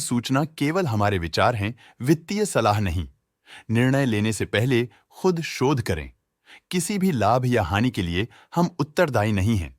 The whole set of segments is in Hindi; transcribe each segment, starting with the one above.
सूचना केवल हमारे विचार हैं, वित्तीय सलाह नहीं। निर्णय लेने से पहले खुद शोध करें। किसी भी लाभ या हानि के लिए हम उत्तरदायी नहीं हैं।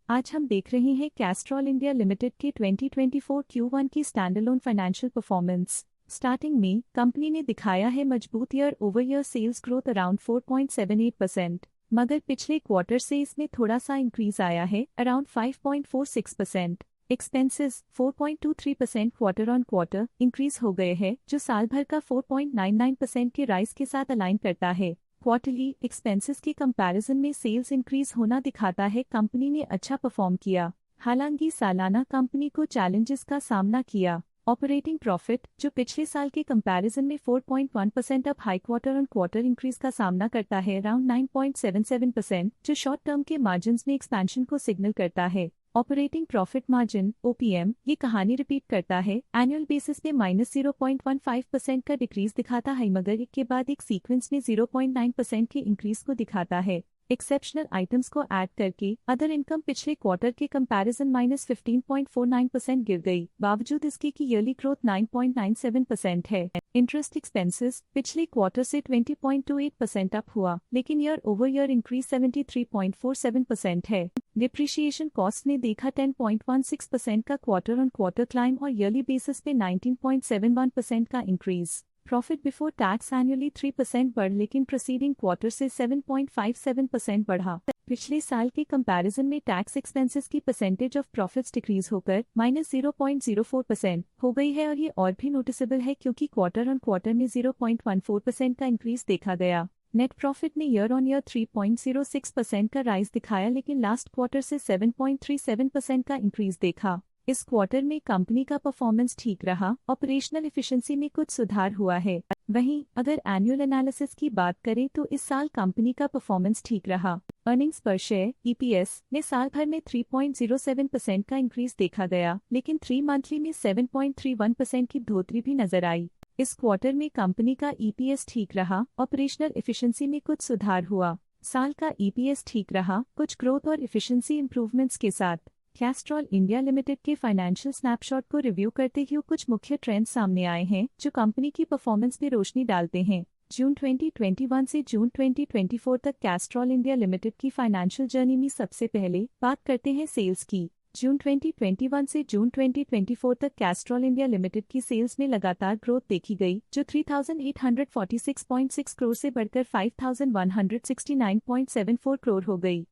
आज हम देख रहे हैं कैस्ट्रॉल इंडिया लिमिटेड के 2024 Q1 की स्टैंडअलोन फाइनेंशियल परफॉर्मेंस। स्टार्टिंग में कंपनी ने दिखाया है मजबूत year over year sales growth around 4.78%, मगर पिछले क्वार्टर से इसमें थोड़ा सा इंक्रीज आया है around 5.46%। Expenses 4.23% quarter on quarter increase हो गए हैं, जो साल भर का 4.99% के राइज के साथ अलाइन करता है। क्वार्टरली एक्सपेंसेस के कंपैरिजन में सेल्स इंक्रीज होना दिखाता है कंपनी ने अच्छा परफॉर्म किया। हालांकि सालाना कंपनी को चैलेंजेस का सामना किया। ऑपरेटिंग प्रॉफिट, जो पिछले साल के कंपैरिजन में 4.1% up high quarter on quarter increase का सामना करता है अराउंड 9.77%, जो शॉर्ट टर्म के मार्जिन्स में एक्सपेंशन को सिग्नल करता है। ऑपरेटिंग प्रॉफिट मार्जिन OPM ये कहानी रिपीट करता है। एनुअल बेसिस पे -0.15% का डिक्रीज दिखाता है, मगर एक के बाद एक सीक्वेंस में 0.9% के इंक्रीज को दिखाता है। एक्सेप्शनल आइटम्स को ऐड करके अदर इनकम पिछले क्वार्टर के कंपैरिजन -15.49% गिर गई, बावजूद इसके की ईयरली ग्रोथ 9.97% है। इंटरेस्ट एक्सपेंसेस पिछले क्वार्टर से 20.28% अप हुआ, लेकिन ईयर ओवर ईयर इंक्रीज 73.47% है। डिप्रिशिएशन कॉस्ट ने देखा 10.16% का क्वार्टर ऑन क्वार्टर क्लाइम और ईयरली बेसिस पे 19.71% का increase. Profit before tax annually 3% बढ़, लेकिन प्रीसीडिंग क्वार्टर से 7.57% बढ़ा। पिछले साल के कंपैरिजन में टैक्स एक्सपेंसेस की परसेंटेज ऑफ प्रॉफिट्स डिक्रीज होकर -0.04% हो गई है, और ये और भी नोटिसेबल है क्योंकि क्वार्टर ऑन क्वार्टर में 0.14% का इंक्रीज देखा गया। नेट प्रॉफिट ने ईयर ऑन ईयर 3.06% का राइज दिखाया, लेकिन लास्ट क्वार्टर से 7.37% का इंक्रीज देखा। इस क्वार्टर में कंपनी का परफॉर्मेंस ठीक रहा, ऑपरेशनल एफिशिएंसी में कुछ सुधार हुआ है। वहीं अगर एनुअल एनालिसिस की बात करें तो इस साल कंपनी का परफॉर्मेंस ठीक रहा। अर्निंग्स पर शेयर EPS ने साल भर में 3.07% का इंक्रीज देखा गया, लेकिन 3 मंथली में 7.31% की बढ़ोतरी भी नजर आई। इस क्वार्टर में कंपनी का EPS ठीक रहा, ऑपरेशनल एफिशिएंसी में कुछ सुधार हुआ। साल का EPS ठीक रहा, कुछ ग्रोथ और एफिशिएंसी इंप्रूवमेंट्स के साथ। कैस्ट्रॉल इंडिया लिमिटेड के फाइनेंशियल स्नैपशॉट को रिव्यू करते हुए कुछ मुख्य ट्रेंड्स सामने आए हैं जो कंपनी की परफॉर्मेंस में रोशनी डालते हैं। जून 2021 से जून 2024 तक कैस्ट्रॉल इंडिया लिमिटेड की फाइनेंशियल जर्नी में सबसे पहले बात करते हैं सेल्स की। जून 2021 से जून 2024 तक कैस्ट्रॉल इंडिया लिमिटेड की सेल्स में लगातार ग्रोथ देखी गई, जो 3,846.6 करोड़ से बढ़कर 5,169.74 करोड़ हो गई।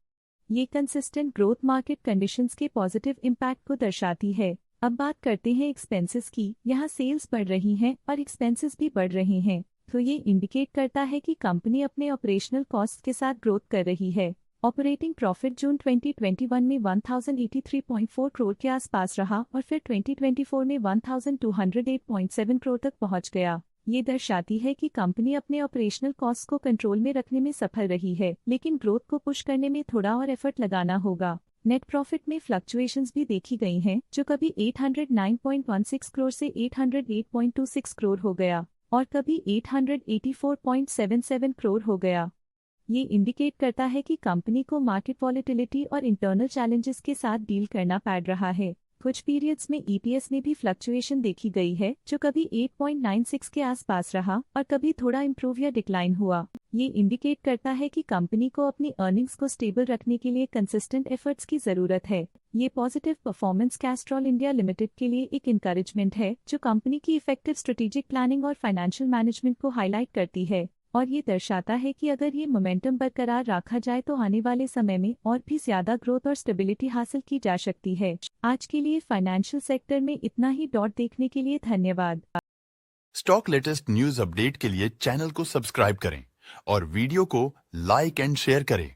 ये कंसिस्टेंट ग्रोथ मार्केट कंडीशंस के पॉजिटिव इम्पैक्ट को दर्शाती है। अब बात करते हैं एक्सपेंसेस की। यहाँ सेल्स बढ़ रही हैं और एक्सपेंसेस भी बढ़ रहे हैं, तो ये इंडिकेट करता है कि कंपनी अपने ऑपरेशनल कॉस्ट के साथ ग्रोथ कर रही है। ऑपरेटिंग प्रॉफिट जून 2021 में 1083.4 करोड़ के आसपास रहा और फिर 2024 में 1208.7 करोड़ तक पहुंच गया। ये दर्शाती है कि कंपनी अपने ऑपरेशनल कॉस्ट को कंट्रोल में रखने में सफल रही है, लेकिन ग्रोथ को पुश करने में थोड़ा और एफर्ट लगाना होगा। नेट प्रॉफिट में फ्लक्चुएशंस भी देखी गई हैं, जो कभी 809.16 करोड़ से 808.26 करोड़ हो गया और कभी 884.77 करोड़ हो गया। ये इंडिकेट करता है कि कंपनी को मार्केट वॉलेटिलिटी और इंटरनल चैलेंजेस के साथ डील करना पड़ रहा है। कुछ पीरियड्स में EPS में भी फ्लक्चुएशन देखी गई है, जो कभी 8.96 के आसपास रहा और कभी थोड़ा इम्प्रूव या डिक्लाइन हुआ। ये इंडिकेट करता है कि कंपनी को अपनी अर्निंग्स को स्टेबल रखने के लिए कंसिस्टेंट एफर्ट्स की जरूरत है। ये positive performance Castrol India limited के लिए एक इंकरेजमेंट है, जो कंपनी की इफेक्टिव स्ट्रेटेजिक प्लानिंग और फाइनेंशियल मैनेजमेंट को हाईलाइट करती है, और ये दर्शाता है कि अगर ये मोमेंटम बरकरार रखा जाए तो आने वाले समय में और भी ज्यादा ग्रोथ और स्टेबिलिटी हासिल की जा सकती है। आज के लिए फाइनेंशियल सेक्टर में इतना ही। देखने के लिए धन्यवाद। स्टॉक लेटेस्ट न्यूज अपडेट के लिए चैनल को सब्सक्राइब करें और वीडियो को लाइक एंड शेयर करें।